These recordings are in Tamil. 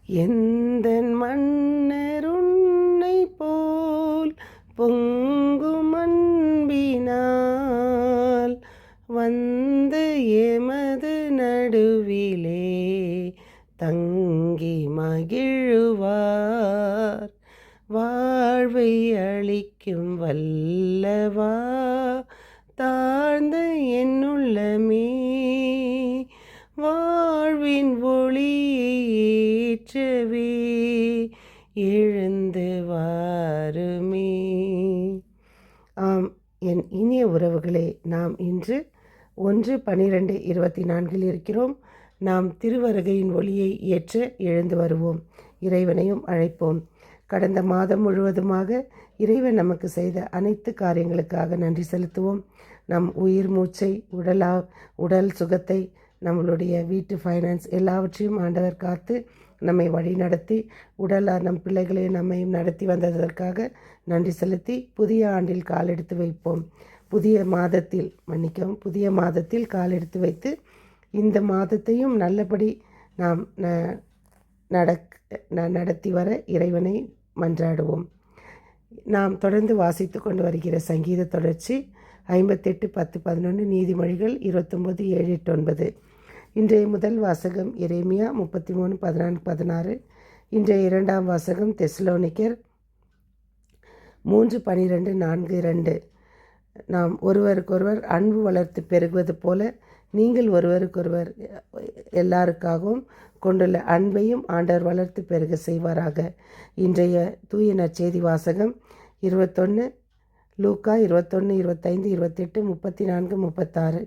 எந்தன் மன்னர் உன்னை போல் பொங்கும் அன்பினால் வந்து எமது நடுவிலே தங்கி மகிழுவார். வாழ்வை அளிக்கும் வல்லவா, தாழ்ந்த என்னுள்ளமே வாழ்வின் ஒளியை ஏற்றவே எழுந்து வாருமே. ஆம், என் இனிய உறவுகளே, நாம் இன்று 1/12/24 இருக்கிறோம். நாம் திருவருகையின் ஒளியை ஏற்ற எழுந்து வருவோம், இறைவனையும் அழைப்போம். கடந்த மாதம் முழுவதுமாக இறைவன் நமக்கு செய்த அனைத்து காரியங்களுக்காக நன்றி செலுத்துவோம். நம் உயிர் மூச்சை, உடல் சுகத்தை, நம்மளுடைய வீட்டு ஃபைனான்ஸ் எல்லாவற்றையும் ஆண்டவர் காத்து நம்மை வழி நடத்தி நம் பிள்ளைகளையும் நம்மையும் நடத்தி வந்ததற்காக நன்றி செலுத்தி புதிய ஆண்டில் காலெடுத்து வைப்போம். புதிய மாதத்தில் காலெடுத்து வைத்து இந்த மாதத்தையும் நல்லபடி நாம் நடத்தி வர இறைவனை மன்றாடுவோம். நாம் தொடர்ந்து வாசித்து கொண்டு வருகிற சங்கீத தொடர்ச்சி 58:10-11, நீதிமொழிகள் 29:7-8-9. இன்றைய முதல் வாசகம் எரேமியா 33:14-16. இன்றைய இரண்டாம் வாசகம் தெசலோனிக்கர் 3:12-4:2. நாம் ஒருவருக்கொருவர் அன்பு வளர்த்து பெருகுவது போல நீங்கள் ஒருவருக்கொருவர் எல்லாருக்காகவும் கொண்டுள்ள அன்பையும் ஆண்டவர் வளர்த்து பெருக செய்வாராக. இன்றைய தூய நற்செய்தி வாசகம் லூக்கா 21:25-28-34-36.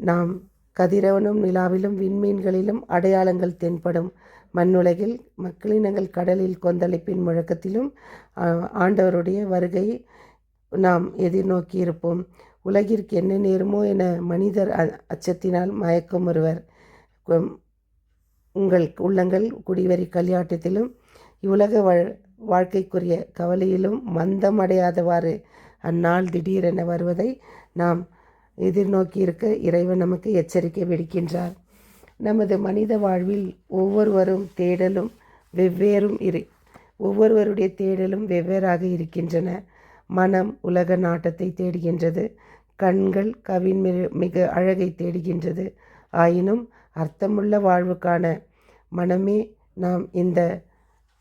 நாம் கதிரவனும் நிலாவிலும் விண்மீன்களிலும் அடையாளங்கள் தென்படும் மண்ணுலகில் மக்களினங்கள் கடலில் கொந்தளிப்பின் முழக்கத்திலும் ஆண்டவருடைய வருகையை நாம் எதிர்நோக்கி இருப்போம். உலகிற்கு என்ன நேருமோ என மனிதர் அச்சத்தினால் மயக்கம் வருவர். உங்கள் உள்ளங்கள் குடிவரி களியாட்டத்திலும் இவ்வுலக வாழ்க்கைக்குரிய கவலையிலும் மந்தம் அடையாதவாறு அந்நாள் திடீரென வருவதை நாம் எதிர்நோக்கி இருக்க இறைவன் நமக்கு எச்சரிக்கை விடுக்கின்றார். நமது மனித வாழ்வில் ஒவ்வொருவருடைய தேடலும் வெவ்வேறாக இருக்கின்றன. மனம் உலக நாட்டத்தை தேடுகின்றது. கண்கள் மிக அழகை தேடுகின்றது. ஆயினும் அர்த்தமுள்ள வாழ்வுக்கான மனமே நாம் இந்த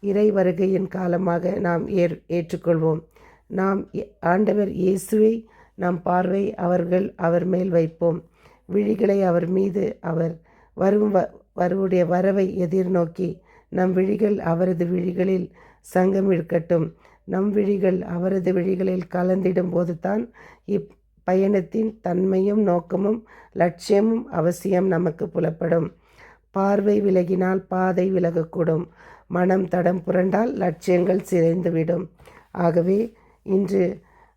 இறை வருகையின் காலமாக நாம் ஏற்றுக்கொள்வோம். நாம் ஆண்டவர் இயேசுவை நம் பார்வை அவர் மேல் வைப்போம். விழிகளை அவர் மீது அவருடைய வரவை எதிர்நோக்கி நம் விழிகள் அவரது விழிகளில் சங்கமிழ்க்கட்டும். நம் விழிகள் அவரது விழிகளில் கலந்திடும் போது தான் இப்பயணத்தின் தன்மையும் நோக்கமும் லட்சியமும் அவசியம் நமக்கு புலப்படும். பார்வை விலகினால் பாதை விலகக்கூடும். மனம் தடம் புரண்டால் லட்சியங்கள் சிதைந்துவிடும். ஆகவே இன்று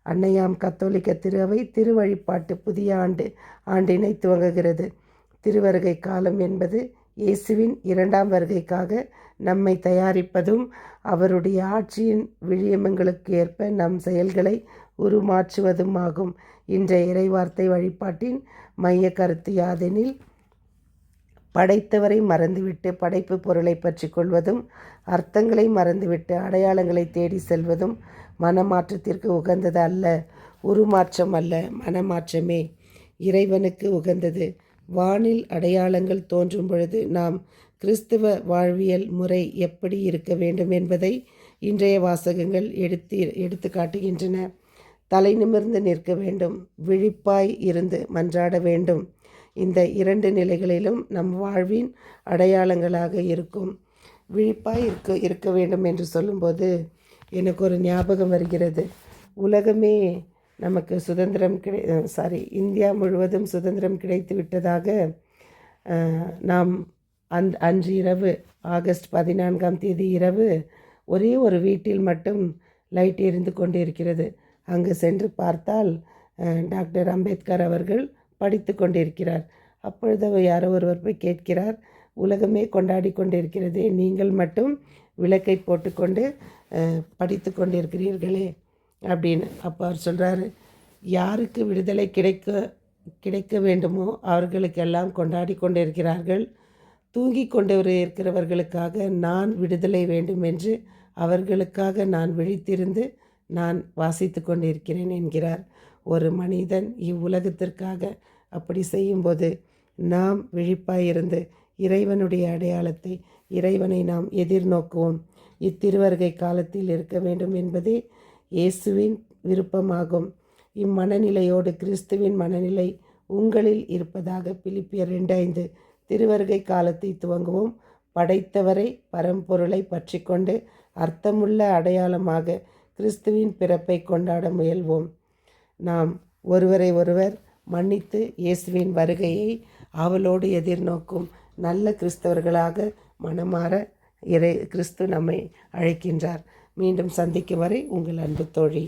அன்னையாம் கத்தோலிக்க திருஅவை திருவழிபாட்டு புதிய ஆண்டினை துவங்குகிறது. திருவருகை காலம் என்பது இயேசுவின் 2ஆம் வருகைக்காக நம்மை தயாரிப்பதும் அவருடைய ஆட்சியின் விழியமங்களுக்கு ஏற்ப நம் செயல்களை உருமாற்றுவதும் ஆகும். இன்றைய இறைவார்த்தை வழிபாட்டின் மைய கருத்து யாதெனில், படைத்தவரை மறந்துவிட்டு படைப்பு பொருளை பற்றி கொள்வதும், அர்த்தங்களை மறந்துவிட்டு அடையாளங்களை தேடி செல்வதும் மனமாற்றத்திற்கு உகந்தது அல்ல. உருமாற்றம் அல்ல, மனமாற்றமே இறைவனுக்கு உகந்தது. வானில் அடையாளங்கள் தோன்றும் பொழுது நாம் கிறிஸ்துவ வாழ்வியல் முறை எப்படி இருக்க வேண்டும் என்பதை இன்றைய வாசகங்கள் எடுத்து காட்டுகின்றன. தலை நிமிர்ந்து நிற்க வேண்டும், விழிப்பாய் இருந்து மன்றாட வேண்டும். இந்த 2 நிலைகளிலும் நம் வாழ்வின் அடையாளங்களாக இருக்கும். விழிப்பாய் இருக்க வேண்டும் என்று சொல்லும்போது எனக்கு ஒரு ஞாபகம் வருகிறது. உலகமே நமக்கு இந்தியா முழுவதும் சுதந்திரம் கிடைத்து விட்டதாக நாம் அன்று இரவு ஆகஸ்ட் 14ஆம் தேதி இரவு ஒரே ஒரு வீட்டில் மட்டும் லைட் எரிந்து கொண்டிருக்கிறது. அங்கு சென்று பார்த்தால் டாக்டர் அம்பேத்கர் அவர்கள் படித்து கொண்டிருக்கிறார். அப்பொழுது யாரோ ஒருவர் போய் கேட்கிறார், உலகமே கொண்டாடி கொண்டிருக்கிறதே, நீங்கள் மட்டும் விளக்கை போட்டுக்கொண்டு படித்து கொண்டிருக்கிறீர்களே அப்படின்னு. அப்போ அவர் சொல்கிறாரு, யாருக்கு விடுதலை கிடைக்க வேண்டுமோ அவர்களுக்கெல்லாம் கொண்டாடி கொண்டிருக்கிறார்கள். தூங்கிக் கொண்டு இருக்கிறவர்களுக்காக நான் விடுதலை வேண்டும் என்று அவர்களுக்காக நான் விழித்திருந்து நான் வாசித்து கொண்டிருக்கிறேன் என்கிறார். ஒரு மனிதன் இவ்வுலகத்திற்காக அப்படி செய்யும்போது நாம் விழிப்பாயிருந்து இறைவனுடைய அடையாளத்தை, இறைவனை நாம் எதிர்நோக்குவோம். இத்திருவருகை காலத்தில் இருக்க வேண்டும் என்பதே இயேசுவின் விருப்பமாகும். இம்மனநிலையோடு கிறிஸ்துவின் மனநிலை உங்களில் இருப்பதாக பிலிப்பியர் 2:5. திருவருகை காலத்தை துவங்குவோம். படைத்தவரை பரம்பொருளை பற்றி கொண்டு அர்த்தமுள்ள அடையாளமாக கிறிஸ்துவின் பிறப்பை கொண்டாட முயல்வோம். நாம் ஒருவரை ஒருவர் மன்னித்து இயேசுவின் வருகையை ஆவலோடு எதிர்நோக்கும் நல்ல கிறிஸ்தவர்களாக மனமாற கிறிஸ்து நம்மை அழைக்கின்றார். மீண்டும் சந்திக்கும் வரை உங்கள் அன்பு தோழி.